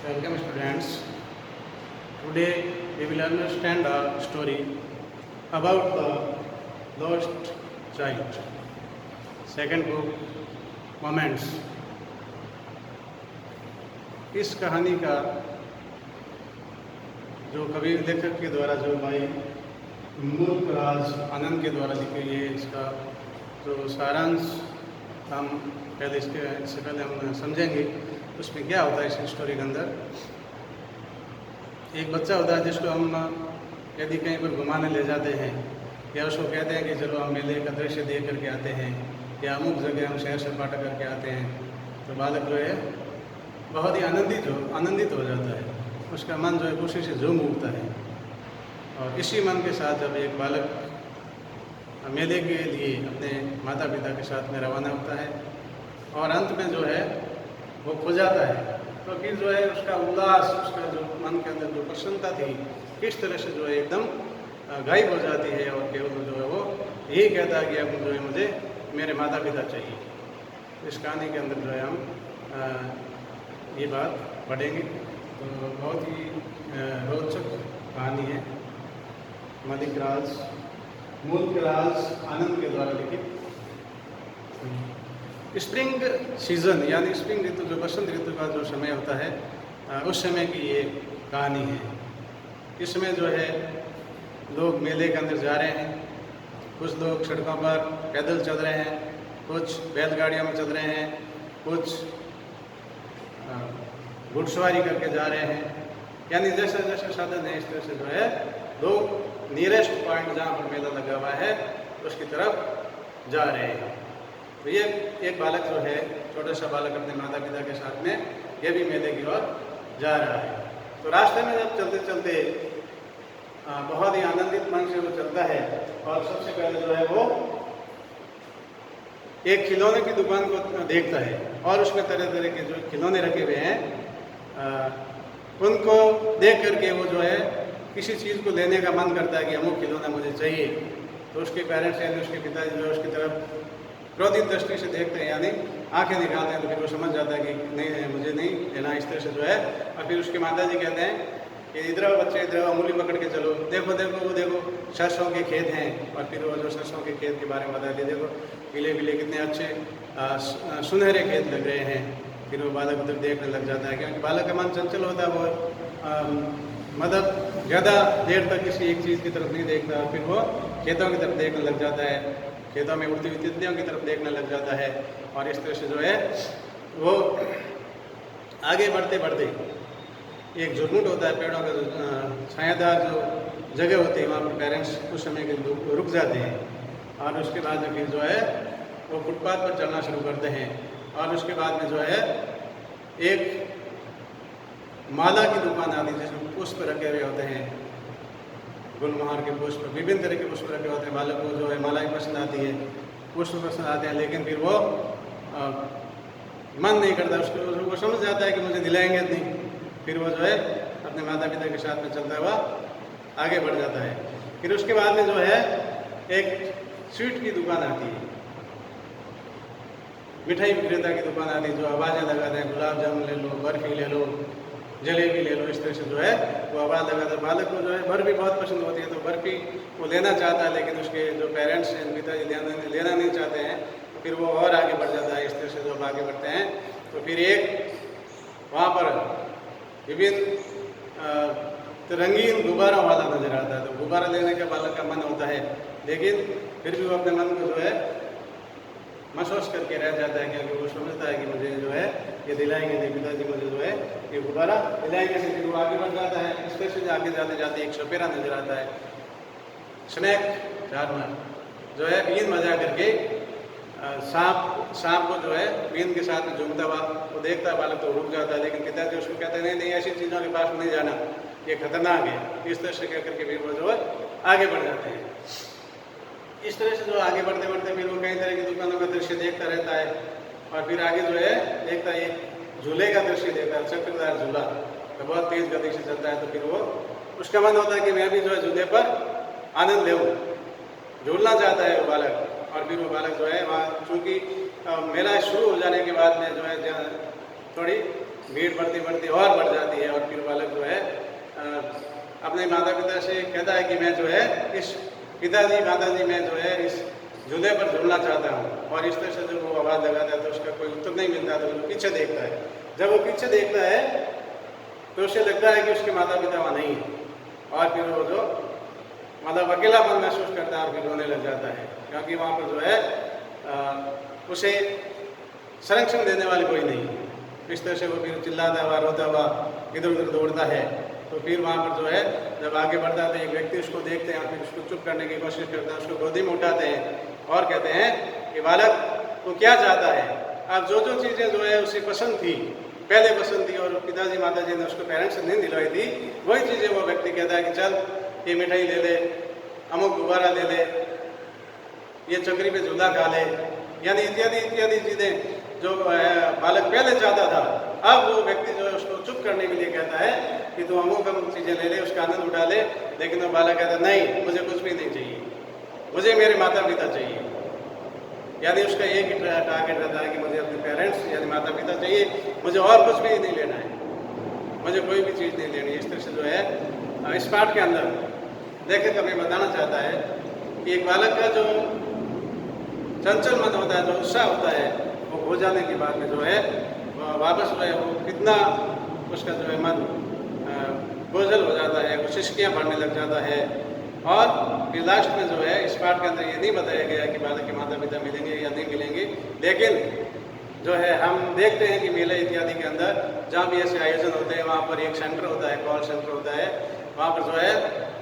Welcome students. Today we will understand a story about the lost child. Second book, Moments. इस कहानी का जो कवि लेखक के द्वारा जो भाई मूलराज आनंद के द्वारा लिखी गई है, इसका जो सारांश हम इससे पहले हम समझेंगे। उसमें क्या होता है इस स्टोरी के अंदर, एक बच्चा होता है जिसको हम यदि कहीं पर घुमाने ले जाते हैं या उसको कहते हैं कि चलो हम मेले का दृश्य देख करके आते हैं या अमुक जगह हम शहर सपाटा करके आते हैं, तो बालक जो है बहुत ही आनंदित हो जाता है। उसका मन जो है खुशी से झूम उठता है। और इसी मन के साथ जब एक बालक मेले के लिए अपने माता पिता के साथ में रवाना होता है और अंत में जो है वो खो जाता है, तो फिर जो है उसका उल्लास, उसका जो मन के अंदर जो प्रसन्नता थी, किस तरह से जो है एकदम गायब हो जाती है और केवल जो है वो यही कहता है कि अब जो है मुझे मेरे माता पिता चाहिए। इस कहानी के अंदर जो है हम ये बात पढ़ेंगे। तो बहुत ही रोचक कहानी है। मूलराज आनंद के द्वारा लिखित। स्प्रिंग सीजन यानी स्प्रिंग ऋतु, जो बसंत ऋतु का जो समय होता है, उस समय की ये कहानी है। इसमें जो है लोग मेले के अंदर जा रहे हैं, कुछ लोग सड़कों पर पैदल चल रहे हैं, कुछ बैलगाड़ियों में चल रहे हैं, कुछ घुड़सवारी करके जा रहे हैं। यानी जैसे जैसे साधन है इस तरह से जो है लोग नियरेस्ट पॉइंट जहाँ पर मेला लगा हुआ है उसकी तरफ जा रहे हैं। तो ये एक बालक जो है, छोटा सा बालक अपने माता पिता के साथ में ये भी मेले की ओर जा रहा है। तो रास्ते में जब चलते चलते बहुत ही आनंदित मन से वो चलता है और सबसे पहले जो है वो एक खिलौने की दुकान को देखता है और उसमें तरह तरह के जो खिलौने रखे हुए हैं उनको देख करके वो जो है किसी चीज़ को लेने का मन करता है कि अमुक खिलौना मुझे चाहिए। तो उसके पेरेंट्स यानी उसके पिताजी जो है उसकी तरफ क्रोधित दृष्टि से देखते हैं, यानी आंखें निकालते हैं। तो फिर वो समझ जाता है कि नहीं, मुझे नहीं लेना, इस तरह से जो है। और फिर उसके माताजी कहते हैं कि इधर आओ बच्चे, इधर आओ, उंगली पकड़ के चलो, देखो देखो वो देखो सरसों के खेत हैं। और फिर वो जो सरसों के खेत के बारे में बताते, देखो पीले पीले कितने अच्छे सुनहरे खेत लग रहे हैं। फिर वो बालक उधर देखने लग जाता है, क्योंकि बालक का मन चंचल होता है। वो मतलब ज़्यादा देर तक किसी एक चीज़ की तरफ नहीं देखता। फिर वो खेतों की तरफ देखने लग जाता है, खेतों में उड़ती हुई तितलियों की तरफ देखने लग जाता है। और इस तरह से जो है वो आगे बढ़ते बढ़ते एक झुरमुट होता है, पेड़ों का जो छायादार जो जगह होती है, वहाँ पर पेरेंट्स कुछ समय के लिए रुक जाते हैं। और उसके बाद में फिर जो है वो फुटपाथ पर चलना शुरू करते हैं। और उसके बाद में जो है एक माला की दुकान आती है जिसमें पुष्प रखे हुए होते हैं, गुलमोहर के पुष्प, विभिन्न तरह के पुष्प रखे होते हैं। बालक को जो है मालाएं पसंद आती है, पुष्प पसंद आते हैं, लेकिन फिर वो मन नहीं करता। उसको समझ जाता है कि मुझे दिलाएंगे नहीं। फिर वो जो है अपने माता पिता के साथ में चलता हुआ आगे बढ़ जाता है। फिर उसके बाद में जो है एक स्वीट की दुकान आती है, मिठाई विक्रेता की दुकान आती है, जो आवाज़ें लगाते हैं, गुलाब जामुन ले लो, बर्फी ले लो, जलेबी ले लो। इस तरह से जो है वो आवाज़ लगाता है। बालक को जो है बर्फी बहुत पसंद होती है, तो बर्फी वो लेना चाहता है, लेकिन उसके जो पेरेंट्स हैं, पिताजी लेना नहीं चाहते हैं। तो फिर वो और आगे बढ़ जाता है। इस तरह से जब आगे बढ़ते हैं तो फिर एक वहाँ पर विभिन्न रंगीन गुब्बारों वाला नजर आता है। तो गुब्बारा लेने का बालक का मन होता है, लेकिन फिर भी वो अपने मन को जो है महसूस करके रह जाता है, क्योंकि वो समझता है कि मुझे जो है ये दिलाएंगे नहीं, पिताजी मुझे जो है ये गुब्बारा दिलाएंगे नहीं। फिर वो आगे बढ़ जाता है। इस तरह से आगे जाते जाते एक सपेरा नजर आता है, स्नैक चार्मर, जो है बीन बजा करके सांप को जो है बीन के साथ में झूमता हुआ वो देखता है। बालक तो रुक जाता है, लेकिन पिताजी उसको कहते हैं नहीं नहीं, ऐसी चीज़ों के पास नहीं जाना, ये खतरनाक है। इस तरह से कह करके फिर वो जो है आगे बढ़ जाते हैं। इस तरह से जो आगे बढ़ते बढ़ते फिर वो कई तरह की दुकानों का दृश्य देखता रहता है। और फिर आगे जो है देखता है एक झूले का दृश्य देखता है, चक्करदार झूला, तो बहुत तेज गति से चलता है। तो फिर वो उसका मन होता है कि मैं भी जो है झूले पर आनंद लूँ, झूलना चाहता है वो बालक। और फिर वो बालक जो है वहाँ, चूँकि मेला शुरू हो जाने के बाद में जो है थोड़ी भीड़ बढ़ती बढ़ती और बढ़ जाती है और फिर बालक जो है अपने माता पिता से कहता है कि मैं जो है इस पिताजी माताजी मैं जो है इस झूले पर झूलना चाहता हूँ। और इस तरह से जब वो आवाज़ लगाता है तो उसका कोई उत्तर नहीं मिलता, तो वो पीछे देखता है। जब वो पीछे देखता है तो उसे लगता है कि उसके माता पिता वहाँ नहीं है और फिर वो जो मतलब अकेलापन महसूस करता है और फिर रोने लग जाता है, क्योंकि वहाँ पर जो है उसे संरक्षण देने वाले कोई नहीं है। इस तरह से वो फिर चिल्लाता हुआ रोता हुआ इधर उधर दौड़ता है। तो फिर वहाँ पर जो है जब आगे बढ़ता है तो एक व्यक्ति उसको देखते हैं और फिर उसको चुप करने की कोशिश करते हैं, उसको गोदी में उठाते हैं और कहते हैं कि बालक वो क्या चाहता है। अब जो जो चीज़ें जो है उसे पसंद थी, पहले पसंद थी और पिताजी माताजी ने उसको पेरेंट्स से नहीं दिलवाई थी, वही चीज़ें वो व्यक्ति कहता है कि चल ये मिठाई ले ले, अमुक गुब्बारा ले ले, ये चक्री पे झूला खा ले, यानी इत्यादि इत्यादि चीज़ें जो बालक पहले चाहता था। अब वो व्यक्ति जो है उसको चुप करने के लिए कहता है कि तू अमुक अमुक चीज़ें ले ले, उसका आनंद उठा ले। लेकिन वो बालक कहता है नहीं, मुझे कुछ भी नहीं चाहिए, मुझे मेरे माता पिता चाहिए। यानी उसका एक ही टारगेट रहता है कि मुझे अपने पेरेंट्स यानी माता पिता चाहिए, मुझे और कुछ भी नहीं लेना है, मुझे कोई भी चीज़ नहीं लेनी। इस तरह से जो है इस पाठ के अंदर लेखक हमें बताना चाहता है कि एक बालक का जो चंचल मन होता है, जो उत्साह होता है, वो हो जाने के बाद में जो है वापस जो है वो कितना उसका जो है मन बोझल हो जाता है, वो सिसकियाँ भरने लग जाता है। और फिर लास्ट में जो है इस पाठ के अंदर ये नहीं बताया गया कि बालक के माता पिता मिलेंगे या नहीं मिलेंगे, लेकिन जो है हम देखते हैं कि मेले इत्यादि के अंदर जहाँ भी ऐसे आयोजन होते हैं वहाँ पर एक सेंटर होता है, कॉल सेंटर होता है, वहाँ पर जो है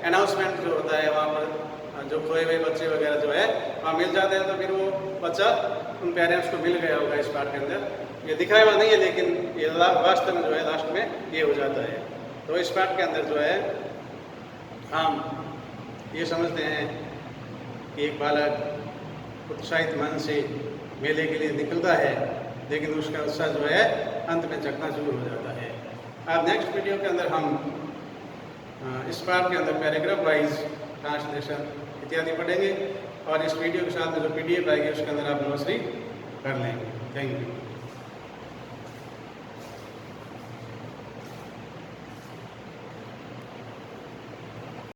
अनाउंसमेंट जो होता है, वहाँ पर जो खोए हुए बच्चे वगैरह जो है वहाँ मिल जाते हैं। तो फिर वो बच्चा उन पेरेंट्स को मिल गया होगा। इस पाठ के अंदर ये दिखाया हुआ नहीं है, लेकिन ये वास्तव में जो है लास्ट में ये हो जाता है। तो इस पाठ के अंदर जो है हम ये समझते हैं कि एक बालक उत्साहित मन से मेले के लिए निकलता है, लेकिन उसका उत्साह जो है अंत में चकनाचूर हो जाता है। अब नेक्स्ट वीडियो के अंदर हम इस पाठ के अंदर पैराग्राफ वाइज ट्रांसलेशन इत्यादि पढ़ेंगे और इस वीडियो के साथ में जो PDF आएगी उसके अंदर आप नोट्स कर लेंगे। Thank you.